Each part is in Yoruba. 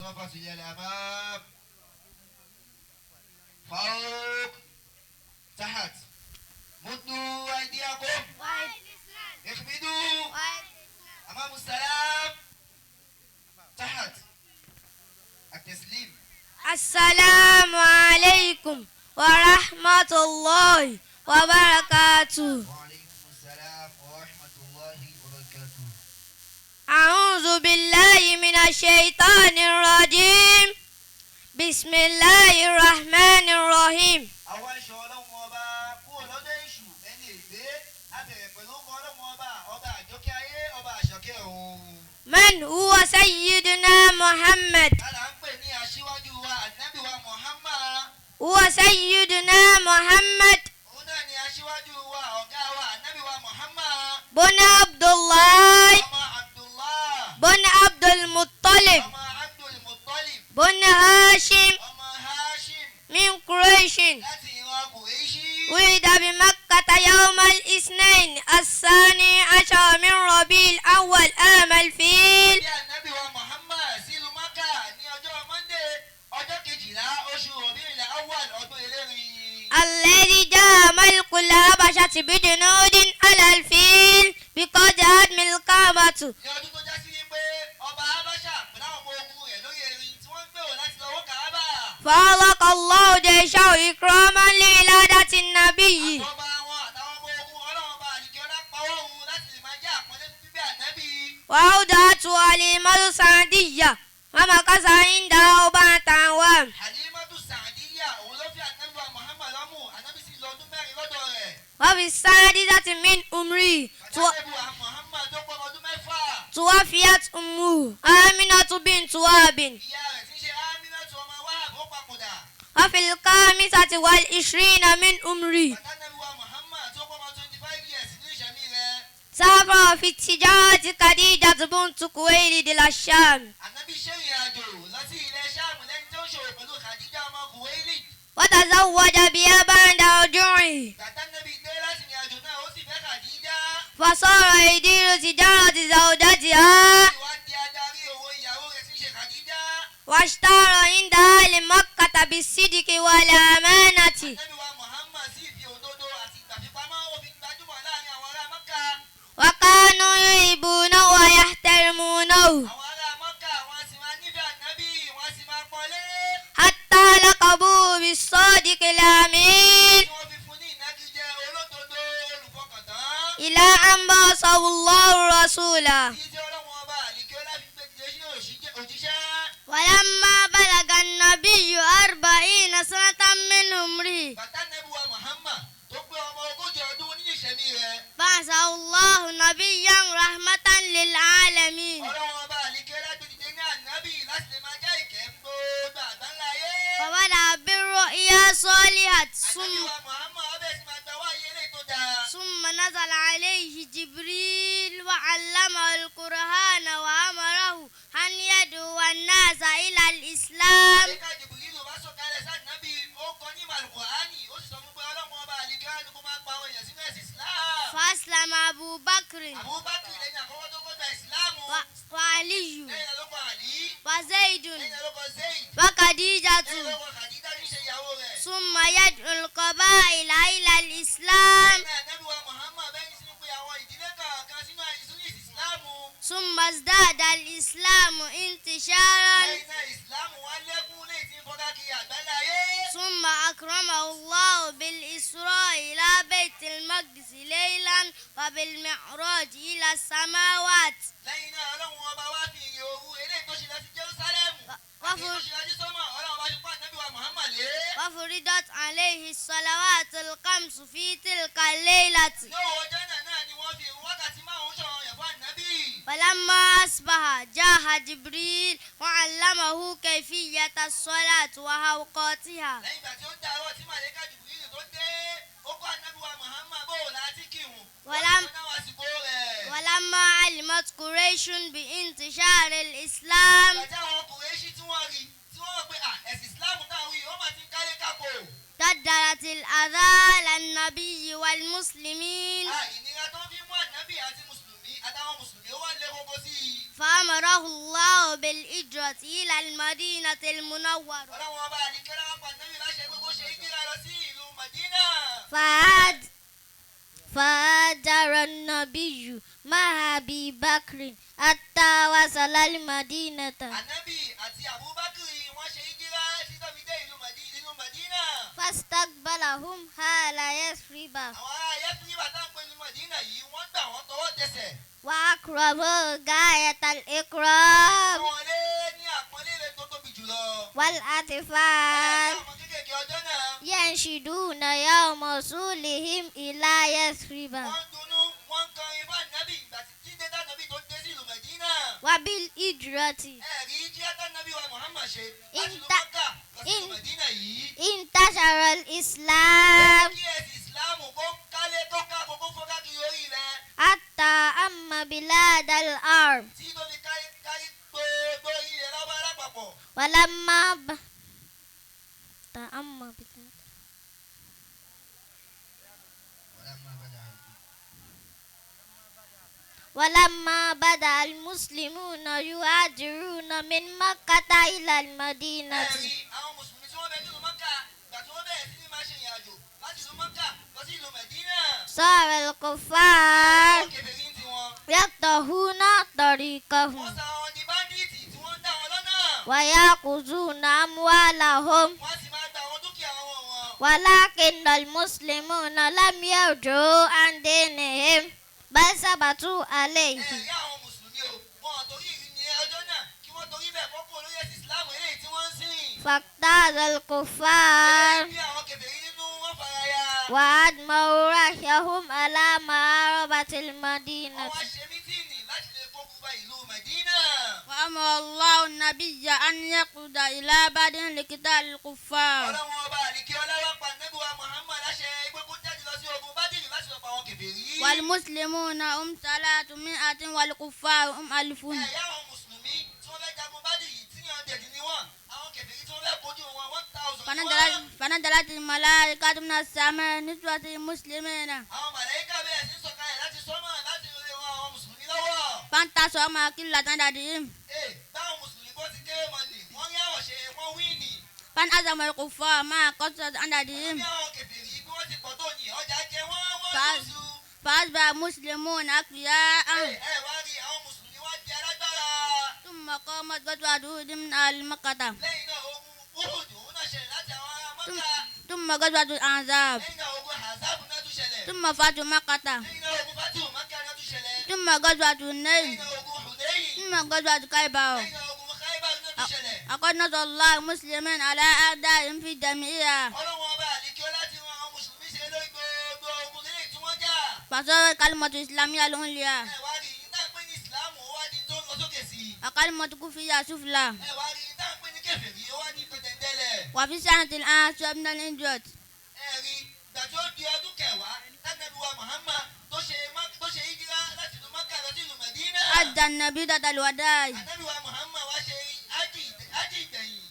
النفس إلى الأمام فوق تحت مدوا أيديكم اخمدوا أمام السلام تحت التسليم. السلام عليكم ورحمة الله وبركاته. وعليكم السلام ورحمة الله وبركاته. أعوذ بالله من الشيطان الرجيم. بسم الله الرحمن الرحيم. àwọn ẹ̀ṣọ́ ọlọ́run ọba kúrò lọ́dọ̀ èṣù ẹni ègbé abẹ̀rẹ̀ pẹ̀lú ọkọ̀ ọlọ́run ọba ọba àjọkẹ́ ayé ọba àṣọkẹ́ ọ̀run. من هو سيدنا محمد؟ lára ń pè ní aṣíwájú wa ànábì wa Muhammad. هو سيدنا محمد òun náà ni aṣíwájú wa ọ̀gá wa ànábì wa Muhammad. بن عبد الله ọmọ Abdullah. بن عبد المطلب ọmọ Abdul Muttalib. بن هاشم ọmọ Hashim. من قريش. láti ìran Kùrẹ́ṣì. ولد بمكة يوم الاثنين الثاني عشر من ربيع الأول عام الفيل. bí ànábì wa Muhammad sílùú Mákà ní ọjọ́ Monday ọjọ́ kejìlá oṣù Rabiul Awwal ọdún elérin. الذي جاء ملك الحبشة بجنود على الفيل بقد هدم الكعبة. ní ọdún tó já sí wípé ọba Habasha pẹ̀lú àwọn ọmọ ogun rẹ̀ lórí erin tí wọ́n ń gbèrò láti lọ wó Káàbà. فأغلق الله جيشه إكراما لولادة النبي. àtọ́ba wọn àtàwọn ọmọ ogun ọlọ́run ọba àdìgẹ́ ọlápàwọ́ òun láti lè máa jẹ́ àpọ́nlé fún bíbí ànábì. وأودعته حليمة السعدية ومكث عندها 4 أعوام. Halimatu Sa'diyya òun ló fi ànábì wa Muhammad lọ́mú ànábì sì lọ ọdún 4 lọ́dọ̀ rẹ̀. وفي السادسة من عمره ànábì wa Muhammad tó pọ̀ ọdún 6. توفيت أمه آمنة بنت وهب. ìyá rẹ̀ tí ń ṣe Aminatu ọmọ Wahab ó papòdà. وفي الخامسة والعشرين من عمره ànábì wa Muhammad tó pọ̀ ọmọ 25 years ní ìṣẹ̀mí rẹ̀. سافر في التجارة خديجة بنت خويلد إلى الشام. ànábì ṣe ìrìn àjò lọ sí ilẹ̀ Ṣáàmù lẹ́ni tó ń ṣòwò pẹ̀lú Khadija ọmọ Khuwaylid. وتزوج بها بعد رجوعه. bàtà nàbì dé láti ìrìn àjò náà ó sì fẹ́ Khadija. فصار يدير تجارة زوجتها ìwádìí adarí owó ìyàwó rẹ̀ tí ń ṣe Khadija. واشتهر عند أهل مكة بالصدق والأمانة. ànábì wa Muhammad sì fi òdodo àti ìgbàfipamọ́ òfin gbajúmọ̀ láàrin àwọn ará Mọ́kà. وكانوا يحبونه ويحترمونه àwọn ará Mọ́kà wọ́n sì máa nífẹ̀ẹ́ ànábì wọ́n sì máa pọ́nlé. حتى لقبوه بالصادق الأمين tí wọ́n fi fún ní ìnagijẹ olódodo olùfọkàntán. إلى أن بعثه الله رسولا. títí ọlọ́run ọba àlìkẹ́ ọlá fi gbé dìde sí òjíṣẹ́. ولما بلغ النبي 40 سنة من عمره bàtà nàbì wa Muhammad tó pé ọmọ 40 ọdún nínú ìṣẹ̀mí rẹ̀. بعثه الله نبيا رحمة للعالمين. ọlọ́run ọba àlìkẹ́ ọlá gbé dìde ní ànábì láti lè máa jẹ́ ìkẹ́ fún gbogbo àgbáńlá ayé. فبدأ بالرؤيا صالحة ànábì wa Muhammad ọbẹ̀ sì máa gbà wá ayé lè tó dáa. ثم نزل عليه جبريل وعلمه القرآن وأمره أن يدعو الناس إلى الإسلام. àyíká Jibrilu bá sọ̀kalẹ̀ sáà nábì ó kọ́ ní Al-Qur'ani ó sì sọ fún pé ọlọ́run ọba àlìkẹ́ ọlá ni kó máa pa àwọn èèyàn sínú ẹ̀sìn Islam. فأسلم أبو بكر Abubakar lẹ́yìn àkọ́kọ́ tó kọ́ gba ìsìláàmù. وعلي lẹ́yìn ló kọ́ Àlí. وزيد lẹ́yìn ló kọ́ Zayd. وخديجة lẹ́yìn ló kọ́ Khadija ní ṣe ìyàwó rẹ̀. ثم يدعو القبائل إلى الإسلام. lẹ́yìn ànábì wa Muhammad bẹ́yìn sínú pé àwọn ìdílé kọ̀ọ̀kan sínú àìsùn ìsìláàmù. ثم ازداد الإسلام انتشارا. lẹ́yìn náà ìsìláàmù wá lékún léyìí tí ń fọ́n káàkiri àgbáńlá ayé. ثم أكرمه الله بالإسراء إلى بيت المقدس ليلا وبالمعراج إلى السماوات. lẹ́yìn náà ọlọ́run ọba wá fi ìrìn òru eléyìí tó ṣe lọ sí Jerúsálẹ́mù. àti tó ṣe lọ sí sọ́mọ̀ ọlọ́run ọba ṣe fún ànábì wa Muhammad lé. وفرضت عليه الصلوات الخمس في تلك الليلة. lóòwò ọjọ́ náà ni wọ́n fi wákàtí 5 ṣọ̀rọ̀ yẹ̀ fún ànábì. فلما أصبح جاء جبريل وعلمه كيفية الصلاة وأوقاتها. lẹ́yìn ìgbà tí ó dàárọ̀ tí màlẹ́kà Jibrilu tó dé ó kọ́ ànábì wa Muhammad bó o láti kírun. ولما علمت قريش بانتشار الإسلام ìgbà tí àwọn Kùrẹ́ṣì tí wọ́n rí tí wọ́n rò pé ẹ̀sìn Islam táwọn yìí ó máa ti ń kárí kákò. تدرت الأذى على النبي والمسلمين ìnira tó fi mú ànábì àti mùsùlùmí àtàwọn mùsùlùmí ó wà lé koko sí i. فأمره الله بالهجرة إلى المدينة المنورة ọlọ́run ọba àlìkẹ́lá wá pa Nábì láṣẹ pé kó ṣe hijira lọ sí ìlú Mádínà. فهاجر النبي مع أبي بكر حتى وصل المدينة Ànábì àti Abubakar wọ́n ṣe hijira tí tó fi dé ìlú Mádínà. فاستقبلهم أهل يثرب àwọn ará Yẹ́sùrìbà tá ń pè ní Mádínà yìí wọ́n gbà wọ́n tọwọ́ tẹsẹ̀. وأكرموا غاية الإكرام wọ́n lé ní àpọ́nlé ilé tó tóbi jùlọ. والأطفال àwọn kékèké ọjọ́ náà ينشدون يوم وصولهم إلى يثرب wọ́n dunnú wọ́n ń kọrin fún Ànábì ìgbà tí dé Ànábì tó dé sí ìlú Mádínà. وبالهجرة ẹ̀rí jíjẹ́ Ànábì wa Muhammad ṣe láti ìlú Inta- Mákà lọ sí ìlú Mádínà yìí. انتشر الإسلام kí ẹ̀sìn ìsìláàmù kó kálé tó ká kókó fọ́ká kiri orí ilẹ̀ حتى أم بلاد الأرض tí tó fi kárí gbogbo ilẹ̀ lọ́wọ́ alápapọ̀. تأم بلاد ولما بدأ المسلمون يهاجرون من مكة إلى المدينة ẹ̀rí àwọn mùsùlùmí tí wọ́n bẹ nínú Mákà gbà tí wọ́n bẹ̀rẹ̀ sí ní máa ṣe ìrìn àjò láti ìlú Mákà lọ sí ìlú Mádínà. صار الكفار àwọn kèfèrí ń tiwọn. يقطعون طريقهم wọ́n sa àwọn di báńdíìtì tí wọ́n ń dá wọn lọ́nà. ويأخذون أموالهم wọ́n sì máa gba àwọn dúkìá wọn. ولكن المسلمون لم يرجعوا عن دينهم بل ثبتوا عليه ẹ̀rí àwọn mùsùlùmí o wọn torí ní ọjọ́ náà kí wọ́n torí bẹ́ẹ̀ kọ́kọ́ olórí ẹ̀sìn ìsìláàmù eléyìí tí wọ́n ń sìn. فاقتاد الكفار bí àwọn kèfèrí nínú wọn fara ya. وأدمروا رأيهم على معربة المدينة wọ́n wá ṣe mítìnì láti lè kó gbogbo ìlú Mádínà. وأمر الله النبي أن يقود إلى بدر لقتال الكفار ọlọ́run ọba àlìkí ọlọ́wọ́ pa Nábì wa Muhammad láṣẹ pé kó jáde lọ sí ogun Bádìrì láti lọ pa àwọn kèfèrí. والمسلمون هم 300 والكفار هم 1000 ẹ̀yà àwọn mùsùlùmí tí wọ́n fẹ́ jagun Bádìrì tí ní ọ̀dẹ̀dì ni wọ́n àwọn kèfèrí tí wọ́n fẹ́ kojú wọn 1000 ni wọ́n. فنزلت الملائكة من السماء نسوة المسلمين àwọn màláíkà bẹ̀rẹ̀ sí sọ̀kalẹ̀ láti sọ́mọ̀ láti ran àwọn mùsùlùmí lọ́wọ́. فانتصروا قلة عددهم báwọn mùsùlùmí bó ti kéré mọ́ ni wọ́n rí àwọn ṣe wọ́n wí ni. فانهزم الكفار مع قصة عددهم bí àwọn kèfèrí bí wọ́n ti pọ̀ tó ní ọjà jẹ wọ́n Fa- lùsù. فأصبح المسلمون أقوياء wá rí àwọn mùsùlùmí wá di alágbára. ثم قامت غزوة أحد من أهل مكة lẹ́yìn náà ogun Uhud òun náà ṣẹlẹ̀ láti àwọn ará Mákà. ثم غزوة الأحزاب lẹ́yìn náà ogun Ahzab náà tún ṣẹlẹ̀. ثم فتح مكة lẹ́yìn náà ogun Fatu Mákà náà tún ṣẹlẹ̀. ثم غزوة lẹ́yìn النيل náà ogun Hunayn. ثم غزوة خيبر lẹ́yìn náà ogun Khaybar náà tún ṣẹlẹ̀. لقد نصر الله المسلمين على أعدائهم في جميعها ọlọ́run ọba àlìkí ọlá ti ran àwọn mùsùlùmí ṣe lórí gbogbo ogun lélẹ̀ tí wọ́n jà. فصارت كلمة الإسلامية العليا wá rí ìta pé ní ìsìláàmù ó wá di tó ń lọ sókè sí i. وكلمة كفرية سفلى wá rí ìta pé ní kèfèrí ó wá di pẹ̀tẹ̀ntẹ̀lẹ̀. وفي سنة الآن من الهجرة rí ìgbà tí ó di ọdún kẹwàá Ànábì wa Muhammad tó ṣe hijira láti ìlú Mákà lọ sí ìlú Mádínà. أدى النبي ذات الوداع Ànábì wa Muhammad wá ṣe ájì ìgbẹ̀yìn.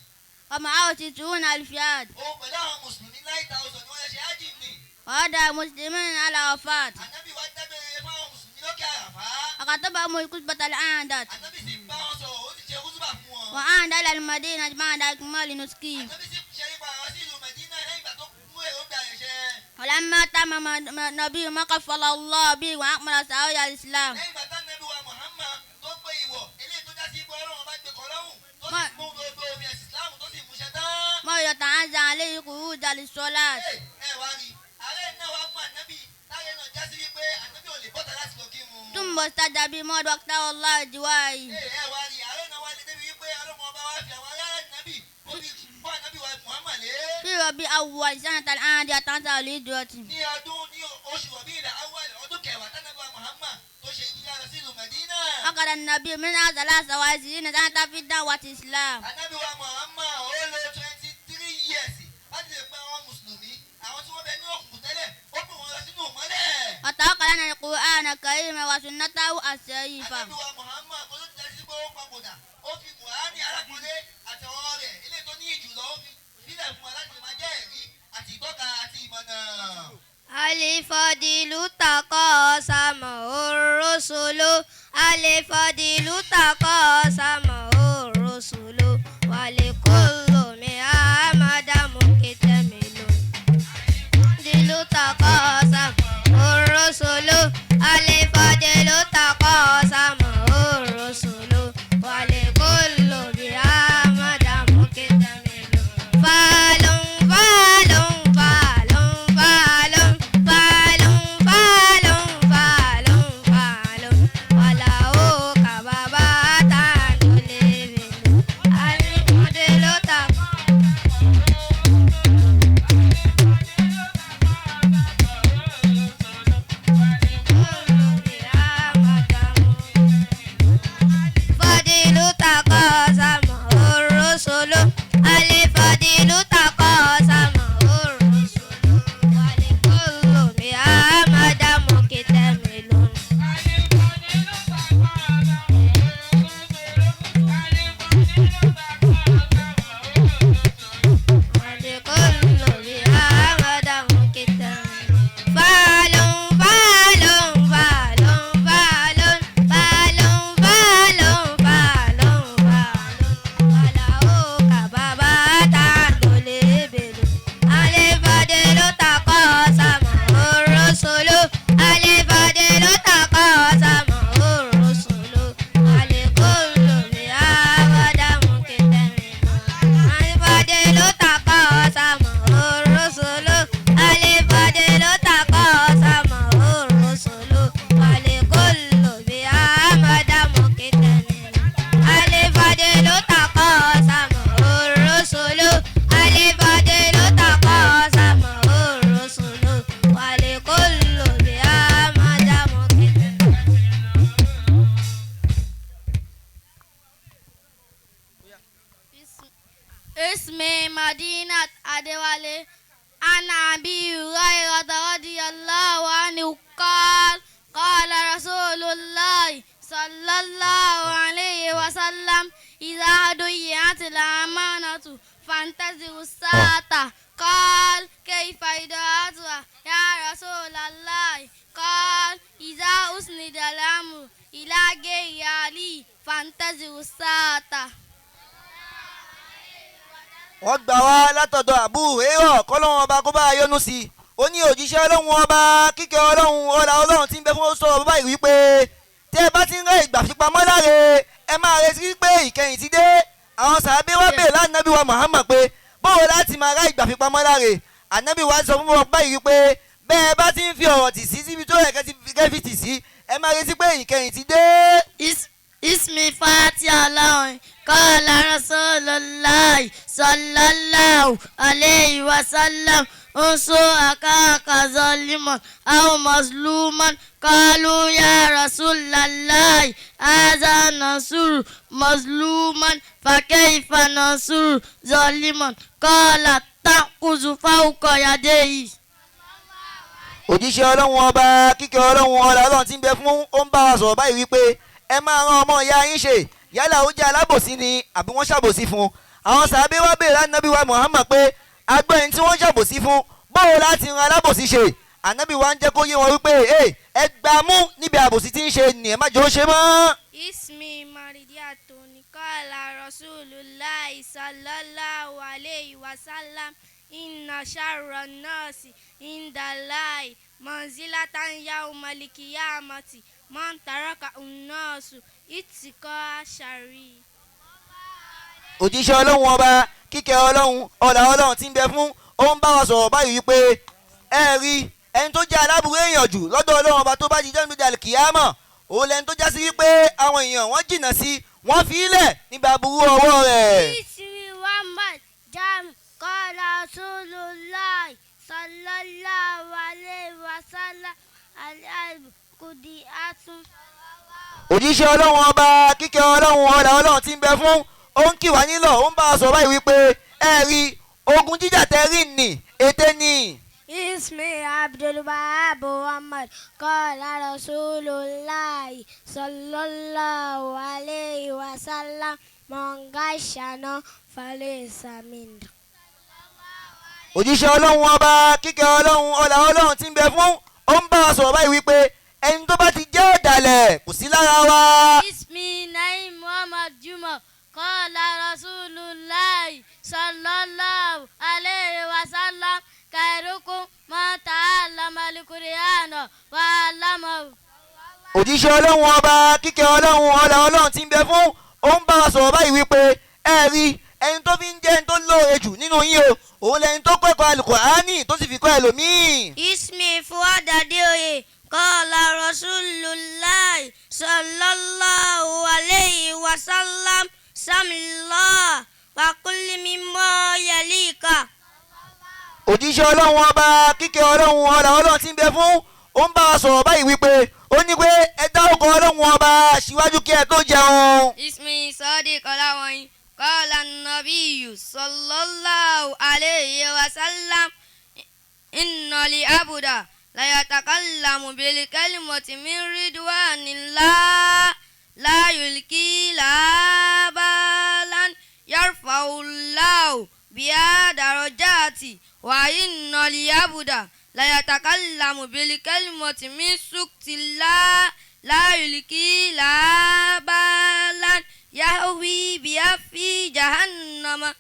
ومعه 60 ألفيات òun pẹ̀lú àwọn mùsùlùmí 9,000 ni wọ́n ṣe ájì nì. وهدى المسلمين على وفاة Ànábì wá dábẹ́rẹ́ fáwọn mùsùlùmí lókè àràfá. وكتبهم الكتبة الأعداد Ànábì sì bá wọn sọ̀rọ̀ ó sì ṣe kútúbà fún wọn. وأعد إلى المدينة بعد إكمال نسكه Ànábì sì ṣe ipa àwọn sí ìlú Mádínà lẹ́yìn ìgbà tó mú èròǹgbà rẹ̀ ṣẹ. ولما تمم النبي ما كفل الله به وأكمل سعي الإسلام lẹ́yìn ìgbà tán Ànábì wa Muhammad tó pé ìwọ̀ eléyìí tó já sí ipò Ọlọ́run bá gbé kọ́ lọ́hùn tó sì mú gbogbo òfin ẹ̀sìn Ìsìláàmù tó sì múṣẹ tán. ما يتعزى عليه خروج للصلاة wá rí ààrẹ náà wá mú Ànábì táyé náà já sí wípé Ànábì ò lè bọ́ta láti lọ kírun. ثم استجاب بما وقته الله جواه wá rí ààrẹ náà wá lé débi wípé Ọlọ́run ọba wá fi àwọn ará Ànábì ó fi fún Ànábì wa Muhammad lé. في ربيع أول سنة الآن تنزل الهجرة ní oṣù Rabi'ul Awwal ọdún kẹwàá tánàbí wa Muhammad tó ṣe hijira lọ sí ìlú Mádínà. أخذ النبي من 23 سنة في دعوة الإسلام Ànábì wa Muhammad ó lò 23 years láti lè pe àwọn mùsùlùmí àwọn tí wọ́n bẹ ní òkùnkùn tẹ́lẹ̀ ó pè wọ́n lọ sínú ìmọ́lẹ̀. وتوكل على القرآن الكريم وسنته الشريفة Ànábì wa Muhammad kò ló ti tẹ́sí pé ó papòdà ó fi Kùránì alákùnrin àtẹ̀wọ́ rẹ̀ ilé tó ní ìjùlọ ó fi sílẹ̀ fún wa láti lè máa jẹ́ ẹ̀rí àti ìtọ́ka àti ìmọ̀nà. الفضيل تقاسمه الرسل الفضيل تقاسمه الرسل ولكل محمد مكتمل الفضيل تقاسمه الرسل الفضيل تقاسمه الرسل ولكل محمد مكتمل فالون فالون فالون فالون فالون فالون فالون فالون وله كبابات تلبل الفضيل فضيل تقاسمه الرسل الفضيل تقاسمه الرسل ولكل محمد مكتمل ولكل محمد مكتمل فالون فالون فالون فالون فالون فالون فالون وله كبابات تلبل الفضيل تقاسمه الرسل الفضيل تقاسمه الرسل ولكل محمد مكتمل الفضيل تقاسمه الرسل الفضيل تقاسمه الرسل ولكل محمد مكتمل الفضيل تقاسمه الرسل الفضيل تقاسمه الرسل ولكل محمد مكتمل اسمي مدينة أدوالي عن أبي هريرة رضي الله عنه قال قال رسول الله صلى الله عليه وسلم إذا ضيعت الأمانة فانتظروا الساعة قال كيف إضاعتها يا رسول الله قال إذا أسند الأمر إلى غير أهله فانتظروا الساعة. wọ́n gbà wá látọ̀dọ̀ Abu Hurairah kọ́lọ́hún ọba kó bá a yọ́nú sí i ó ní òjíṣẹ́ ọlọ́run ọba kíkẹ́ ọlọ́run ọlá ọlọ́run tí ń bẹ fún sọ bàbá yìí wípé tẹ́ ẹ bá ti ń rẹ́ ìgbà fipamọ́ láre ẹ máa retí pé ìkẹyìn ti dé àwọn sàábé wá bèèrè lánàbí wa Muhammad pé báwo láti máa rá ìgbà fipamọ́ láre ànábì wa sọ fún wọn báyìí wípé bẹ́ẹ̀ bá ti ń fi ọ̀rọ̀ tì sí síbi tó yẹ kẹ́ fi tì sí ẹ máa retí pé ìkẹyìn ti dé. اسمي فاتي الله قال رسول الله صلى الله عليه وسلم انصر أخاك ظالما أو مظلوما قالوا يا رسول الله هذا نصر مظلوما فكيف نصر ظالما قال تأخذ فوق يديه. òjíṣẹ́ ọlọ́run ọba kíkẹ́ ọlọ́run ọlá ọlọ́run tí ń bẹ fún ó ń bá wa sọ̀rọ̀ báyìí wípé ẹ máa ran ọmọ ìyá yín ṣe yálà ó jẹ́ alábòsí ni àbí wọ́n ṣàbòsí fún àwọn sàábé wá bèèrè ànábì wa Muhammad pé agbẹ́yìn tí wọ́n ṣàbòsí fún báwo láti ran alábòsí ṣe ànábì wa ń jẹ́ kó yé wọn wípé ẹ gbà mú níbi àbòsí tí ń ṣe ni ẹ má jẹ́ ó ṣe mọ́. اسمي مريدية قال رسول الله صلى الله عليه وسلم إن شر الناس عند الله منزلة يوم القيامة من ترك الناس اتقاء شره. òjíṣẹ́ ọlọ́run ọba kíkẹ́ ọlọ́run ọlá ọlọ́run tí ń bẹ fún ó ń bá wa sọ̀rọ̀ báyìí wípé ẹ rí ẹni tó jẹ́ aláburú èèyàn jù lọ́dọ̀ ọlọ́run ọba tó bá jí jẹ́nu dàlí kìámọ̀ òun lẹni tó já sí wípé àwọn èèyàn wọ́n jìnnà sí wọ́n fi ilẹ̀ níbi aburú ọwọ́ rẹ̀. قال رسول الله صلى الله عليه وسلم العلم قديات. òjíṣẹ́ ọlọ́run ọba kíkẹ́ ọlọ́run ọlá ọlọ́run tí ń bẹ fún ó ń kì wá nílọ̀ ó ń bá a sọ báyìí wípé ẹ rí ogun jíjà tẹ́rì nì ète ni. اسمي عبدul محمد قال رسول الله صلى الله عليه وسلم من غشنا فليس منا. òjíṣẹ́ ọlọ́run ọba kíkẹ́ ọlọ́run ọlá ọlọ́run tí ń bẹ fún ó ń bá a sọ̀rọ̀ báyìí wípé ẹni tó bá ti jẹ́ ọ̀dàlẹ̀ kò sí lára wa. Ismi Naim Muhammad Juma. Qala Rasulullah sallallahu alayhi wa sallam. Khairukum man ta'allama al-Qur'ana wa 'allamahu. òjíṣẹ́ ọlọ́run ọba kíkẹ́ ọlọ́run ọlá ọlọ́run tí ń bẹ fún ó ń bá wa sọ̀rọ̀ báyìí wípé ẹ rí ẹni tó fi ń jẹ́ ẹni tó lóore jù nínú yín o òun lẹni tó kọ́ ẹ̀kọ́ Al-Qur'ani tó sì fi kọ́ ẹlòmíì. Ismi Fuad Adeoye. Qala Rasulullah sallallahu alayhi wa sallam. Samillah wa kulli mimma yalika. òjíṣẹ́ ọlọ́run ọba kíkẹ́ ọlọ́run ọlá ọlọ́run tí ń bẹ fún ó ń bá wa sọ̀rọ̀ báyìí wípé ó ní pé ẹ dárúkọ ọlọ́run ọba síwájú kí ẹ tó jẹun. Ismi Sadiq Olawoyin. Qala Nabiyy sallallahu alayhi wa sallam. Inna li abuda la yatakallamu bil kalimati min ridwanillah la yulki la balan yarfa'ullahu biha darajati wa inna li abuda la yatakallamu bil kalimati min suktillah la yulki la balan yahwi biha fi jahannama.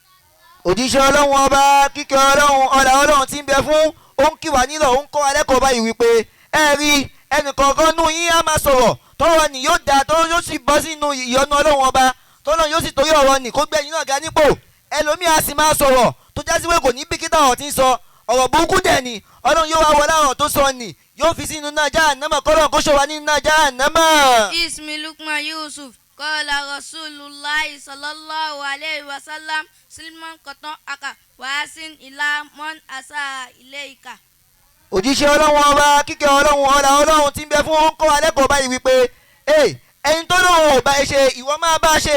òjíṣẹ́ ọlọ́run ọba kíkẹ́ ọlọ́run ọlá ọlọ́run tí ń bẹ fún ó ń kí wà nílò ó ń kọ́ alẹ́kọ̀ọ́ báyìí wípé ẹ rí ẹnìkọ̀ọ̀kan nù yín á máa sọ̀rọ̀ tọ́rọ̀ ni yóò dáa tó yóò sì bọ́ sínú ìyọ́nú ọlọ́run ọba tọ́lọ́ yóò sì torí ọ̀rọ̀ nì kó gbẹ̀yìn náà ga nípò ẹlòmíì á sì máa sọ̀rọ̀ tó jásí pé kò ní bìkítà ọ̀rọ̀ tí ń sọ ọ̀rọ̀ burúkú dẹ̀ ni ọlọ́run yóò wá wọlé ọ̀rọ̀ tó sọ nì yóò fi sínú náà jahannama kọ́lọ́run kó ṣọ́ wa nínú náà jahannama. Ismi Lukman Yusuf. Qala Rasulullah sallallahu alayhi wa sallam. Sulaiman koton aka wasin ila mon asa ileika. òjíṣẹ́ ọlọ́run ọba kíkẹ́ ọlọ́run ọlá ọlọ́run tí ń bẹ fún ó ń kọ́ alẹ́kọ̀ọ́ báyìí wípé ẹni tó lóun ò bá ẹ ṣe ìwọ máa bá ṣe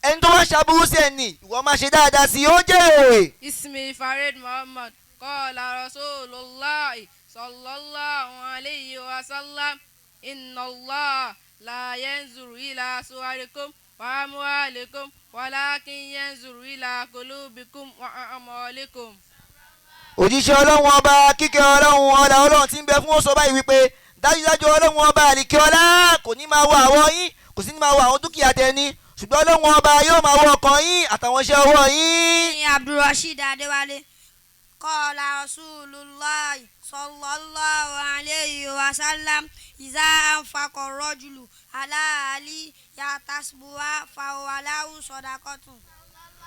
ẹni tó wá ṣàbúrú sí ẹni ìwọ máa ṣe dáadáa sí ó jẹ́. Ismi Farid Muhammad. Qala Rasulullah sallallahu alayhi wa sallam. Inna Allah la yanzuru ila suwarikum wa amwalikum walakin yanzuru ila qulubikum wa a'malikum. òjíṣẹ́ ọlọ́run ọba kíkẹ́ ọlọ́run ọlá ọlọ́run tí ń bẹ fún ó sọ báyìí wípé dájúdájú ọlọ́run ọba àlìkẹ́ ọlá kò ní máa wo àwọ̀ yín kò sí ní máa wo àwọn dúkìá tẹni ṣùgbọ́n ọlọ́run ọba yóò máa wo ọkàn yín àtàwọn iṣẹ́ ọwọ́ yín. Ní Abdulrasheed Adéwálé. Qala Rasulullah sallallahu alayhi wa sallam. Iza anfaqa rajulu ala ali yatasbuha fawalahu sadaqatun.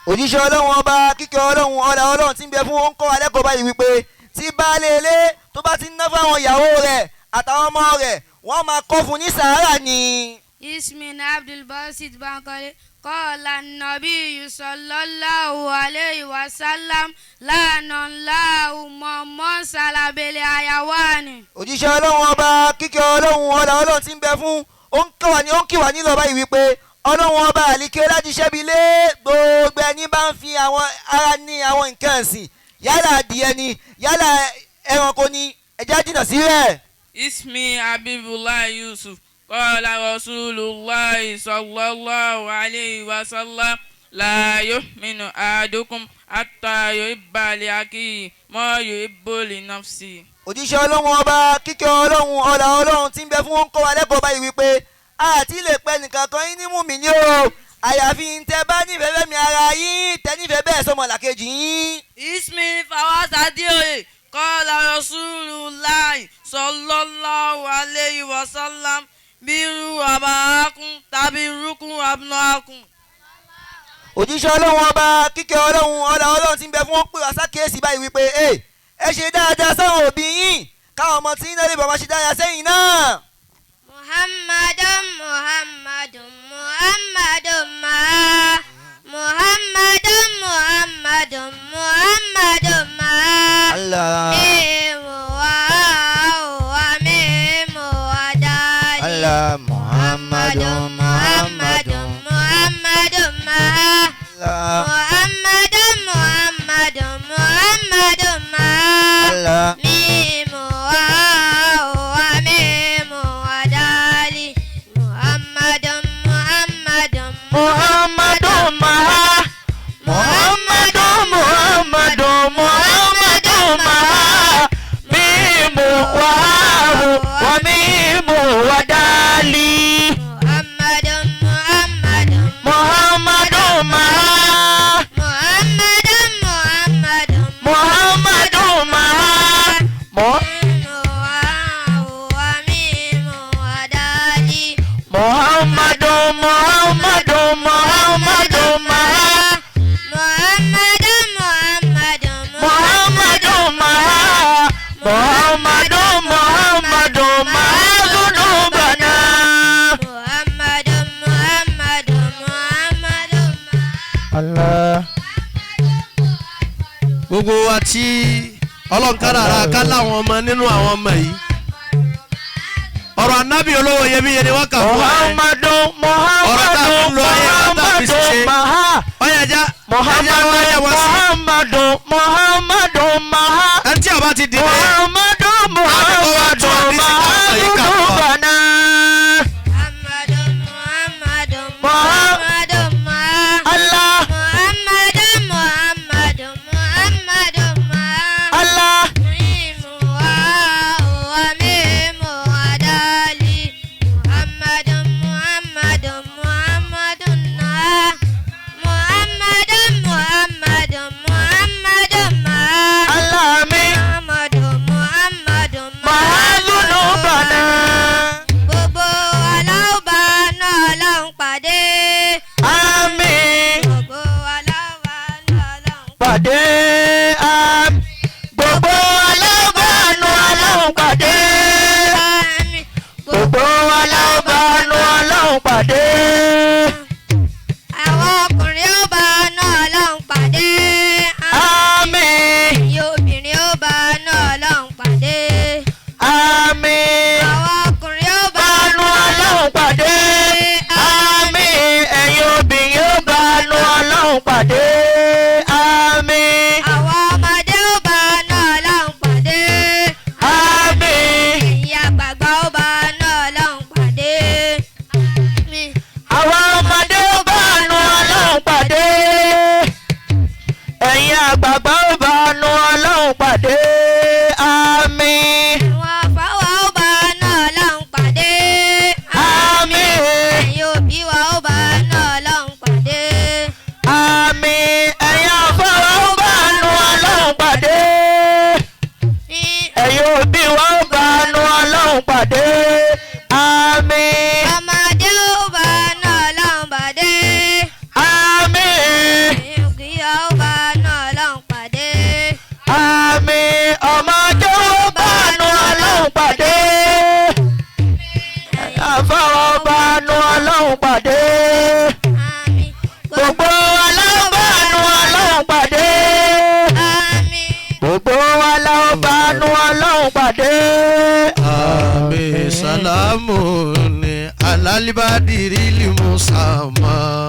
òjíṣẹ́ ọlọ́run ọba kíkẹ́ ọlọ́run ọlá ọlọ́run tí ń bẹ fún ó ń kọ́ alẹ́kọ̀ọ́ báyìí wípé tí baálé ilé tó bá ti ń ná fáwọn ìyàwó rẹ̀ àtàwọn ọmọ rẹ̀ wọ́n máa kọ́ fún ní sàárà ni. Ismi Abdul Basit Bankole. Qala Nabiyy sallallahu alayhi wa sallam. Lanallahu man sala bil hayawani. òjíṣẹ́ ọlọ́run ọba kíkẹ́ ọlọ́run ọlá ọlọ́run tí ń bẹ fún ó ń kí wà nílò báyìí wípé ọlọ́run ọba àlìkẹ́ láti ṣẹ́bi lé gbogbo ẹni bá ń fi àwọn ara ní àwọn nǹkan ẹ̀sìn yálà adìẹ ni yálà ẹranko ni ẹja jìnnà sí rẹ̀. Ismi Habibullah Yusuf. Qala Rasulullah sallallahu alayhi wa sallam. La yu'minu ahadukum hatta yuhibba li akhihi ma yuhibbu li nafsihi. òjíṣẹ́ ọlọ́run ọba kíkẹ́ ọlọ́run ọlá ọlọ́run tí ń bẹ fún ó ń kọ́ wa lẹ́kọ̀ọ́ báyìí wípé àti lè pẹ́ nìkan kan yín ní mùmínì o àyàfi tẹ bá nífẹ̀ẹ́ fẹ́mi ara yín tẹ nífẹ̀ẹ́ bẹ́ẹ̀ sọmọ làkejì yín. Ismi Fawaz Adeoye. Qala Rasulullah sallallahu alayhi wa sallam. Biru abaakum tabirukum abnaakum. òjíṣẹ́ ọlọ́run ọba kíkẹ́ ọlọ́run ọlá ọlọ́run tí ń bẹ fún ó pè wá sákèésì báyìí wípé ẹ ṣe dáadáa sáwọn òbí yín káwọn ọmọ tí ń náà lè bàbá ṣe dáadáa sẹ́yìn náà. Muhammadun Muhammadun Muhammadun ma. Muhammadun Muhammadun Muhammadun ma. Allah. Allah Muhammadun Muhammadun Muhammadun ma. Allah Muhammadun Muhammadun Muhammadun ma. Allah Mimu wa mimu wa dali. Muhammadun Muhammadun Muhammadun Maha gbogbo wa tí Ọlọ́run kádàrá ká láwọn ọmọ nínú àwọn ọmọ yìí ọ̀rọ̀ anábì olówó iyebíye ni wọ́n kà fún wa ọ̀rọ̀ tá a fún lọ ayé tá a fi ṣiṣẹ́ ọ̀yàjá ẹni tí a bá ti dìde salamu ni alalibadiri limusama.